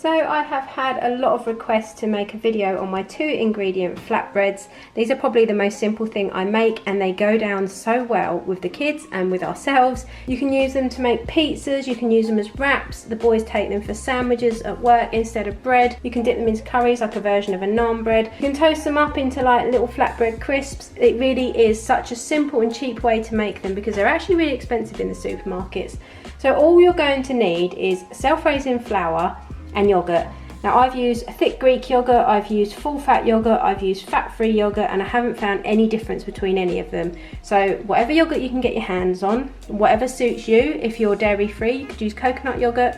So I have had a lot of requests to make a video on my 2-ingredient flatbreads. These are probably the most simple thing I make, and they go down so well with the kids and with ourselves. You can use them to make pizzas, you can use them as wraps, the boys take them for sandwiches at work instead of bread. You can dip them into curries like a version of a naan bread. You can toast them up into like little flatbread crisps. It really is such a simple and cheap way to make them because they're actually really expensive in the supermarkets. So all you're going to need is self-raising flour and yogurt. Now I've used a thick Greek yogurt, I've used full fat yogurt, I've used fat-free yogurt, and I haven't found any difference between any of them. So whatever yogurt you can get your hands on, whatever suits you. If you're dairy-free, you could use coconut yogurt,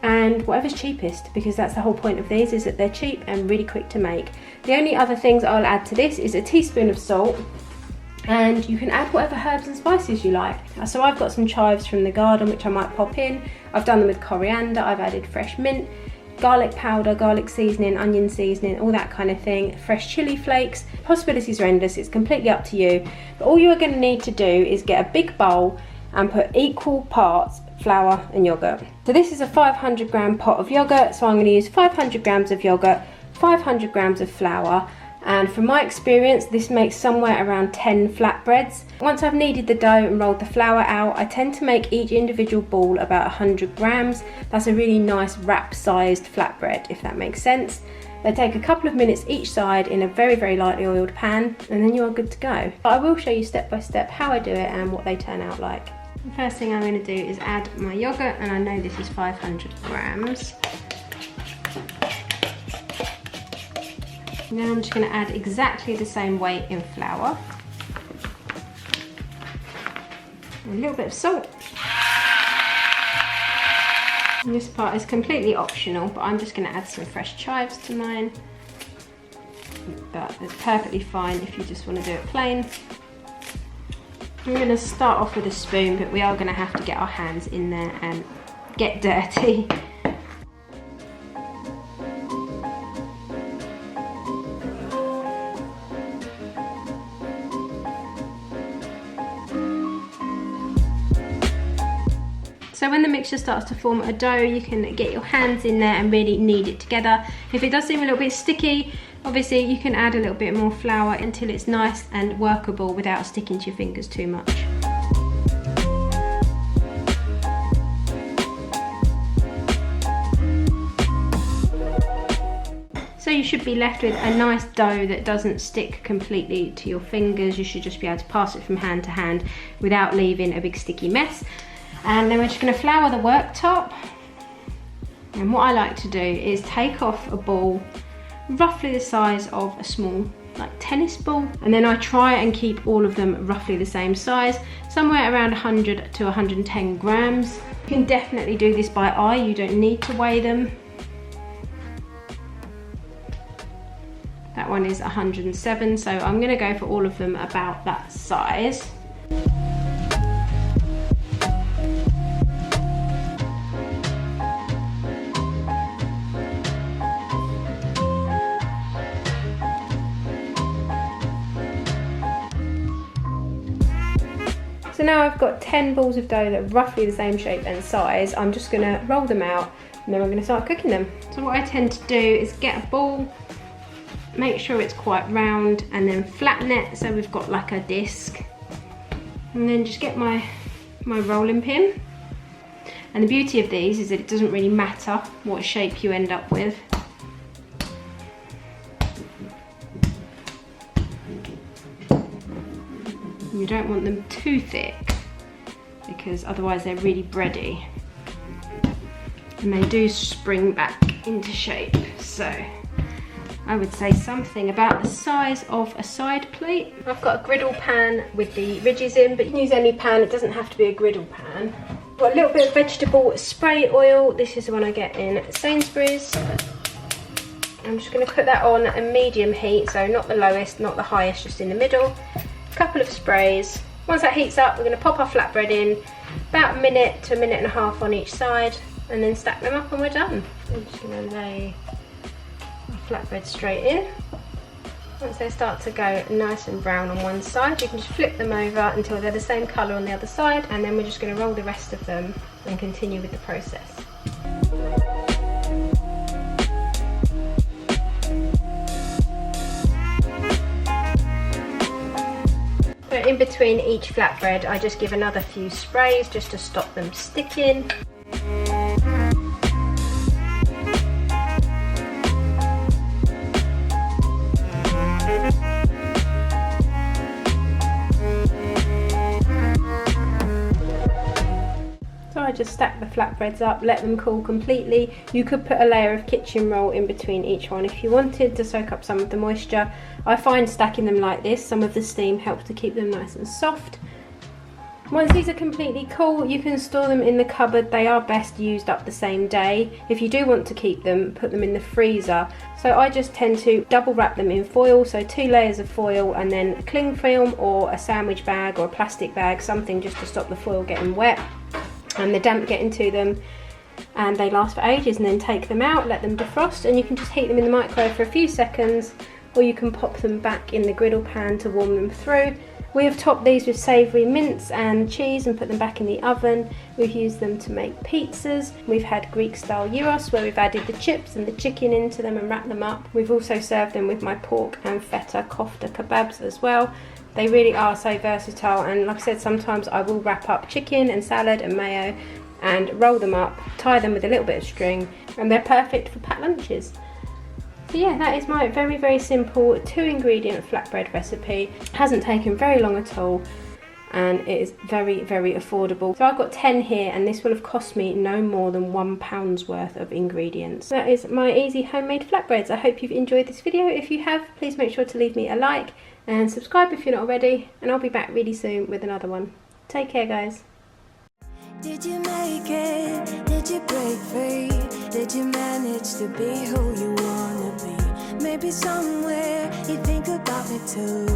and whatever's cheapest, because that's the whole point of these, is that they're cheap and really quick to make. The only other things I'll add to this is a teaspoon of salt, and you can add whatever herbs and spices you like. So I've got some chives from the garden which I might pop in. I've done them with coriander, I've added fresh mint, garlic powder, garlic seasoning, onion seasoning, all that kind of thing, fresh chili flakes. Possibilities are endless, it's completely up to you. But all you're going to need to do is get a big bowl and put equal parts flour and yogurt. So this is a 500 gram pot of yogurt, so I'm going to use 500 grams of yogurt, 500 grams of flour, and from my experience this makes somewhere around 10 flatbreads. Once I've kneaded the dough and rolled the flour out, I tend to make each individual ball about 100 grams. That's a really nice wrap sized flatbread, if that makes sense. They take a couple of minutes each side in a very, very lightly oiled pan, and then you are good to go. But I will show you step by step how I do it and what they turn out like. The first thing I'm going to do is add my yogurt, and I know this is 500 grams. Now I'm just going to add exactly the same weight in flour. And a little bit of salt. And this part is completely optional, but I'm just going to add some fresh chives to mine. But it's perfectly fine if you just want to do it plain. I'm going to start off with a spoon, but we are going to have to get our hands in there and get dirty. So when the mixture starts to form a dough, you can get your hands in there and really knead it together. If it does seem a little bit sticky, obviously you can add a little bit more flour until it's nice and workable without sticking to your fingers too much. So you should be left with a nice dough that doesn't stick completely to your fingers. You should just be able to pass it from hand to hand without leaving a big sticky mess. And then we're just going to flour the worktop. And what I like to do is take off a ball roughly the size of a small like tennis ball, and then I try and keep all of them roughly the same size, somewhere around 100 to 110 grams. You can definitely do this by eye, you don't need to weigh them. That one is 107, so I'm going to go for all of them about that size. So now I've got 10 balls of dough that are roughly the same shape and size. I'm just going to roll them out and then we're going to start cooking them. So what I tend to do is get a ball, make sure it's quite round, and then flatten it so we've got like a disc. And then just get my rolling pin. And the beauty of these is that it doesn't really matter what shape you end up with. You don't want them too thick because otherwise they're really bready and they do spring back into shape. So I would say something about the size of a side plate. I've got a griddle pan with the ridges in, but you can use any pan, it doesn't have to be a griddle pan. Got a little bit of vegetable spray oil. This is the one I get in Sainsbury's. I'm just going to put that on a medium heat, so not the lowest, not the highest, just in the middle. Couple of sprays. Once that heats up, we're going to pop our flatbread in, about a minute to a minute and a half on each side, and then stack them up and we're done. I'm just going to lay our flatbread straight in. Once they start to go nice and brown on one side, you can just flip them over until they're the same colour on the other side, and then we're just going to roll the rest of them and continue with the process. in between each flatbread I just give another few sprays just to stop them sticking. So I just stack the flatbreads up, let them cool completely. You could put a layer of kitchen roll in between each one if you wanted to soak up some of the moisture. I find stacking them like this, some of the steam helps to keep them nice and soft. Once these are completely cool, you can store them in the cupboard. They are best used up the same day. If you do want to keep them, put them in the freezer. So I just tend to double wrap them in foil, so 2 layers of foil and then cling film or a sandwich bag or a plastic bag, something just to stop the foil getting wet and the damp getting to them, and they last for ages. And then take them out, let them defrost, and you can just heat them in the microwave for a few seconds, or you can pop them back in the griddle pan to warm them through. We have topped these with savoury mince and cheese and put them back in the oven. We've used them to make pizzas. We've had Greek style gyros where we've added the chips and the chicken into them and wrapped them up. We've also served them with my pork and feta kofta kebabs as well. They really are so versatile, and like I said, sometimes I will wrap up chicken and salad and mayo and roll them up, tie them with a little bit of string, and they're perfect for packed lunches. So yeah, that is my very, very simple 2-ingredient flatbread recipe. It hasn't taken very long at all, and it is very, very affordable. So I've got 10 here, and this will have cost me no more than £1 worth of ingredients. That is my easy homemade flatbreads. I hope you've enjoyed this video. If you have, please make sure to leave me a like and subscribe if you're not already, and I'll be back really soon with another one. Take care, guys. Did you make it? Did you break free? Did you manage to be who you wanna be? Maybe somewhere you think about me too.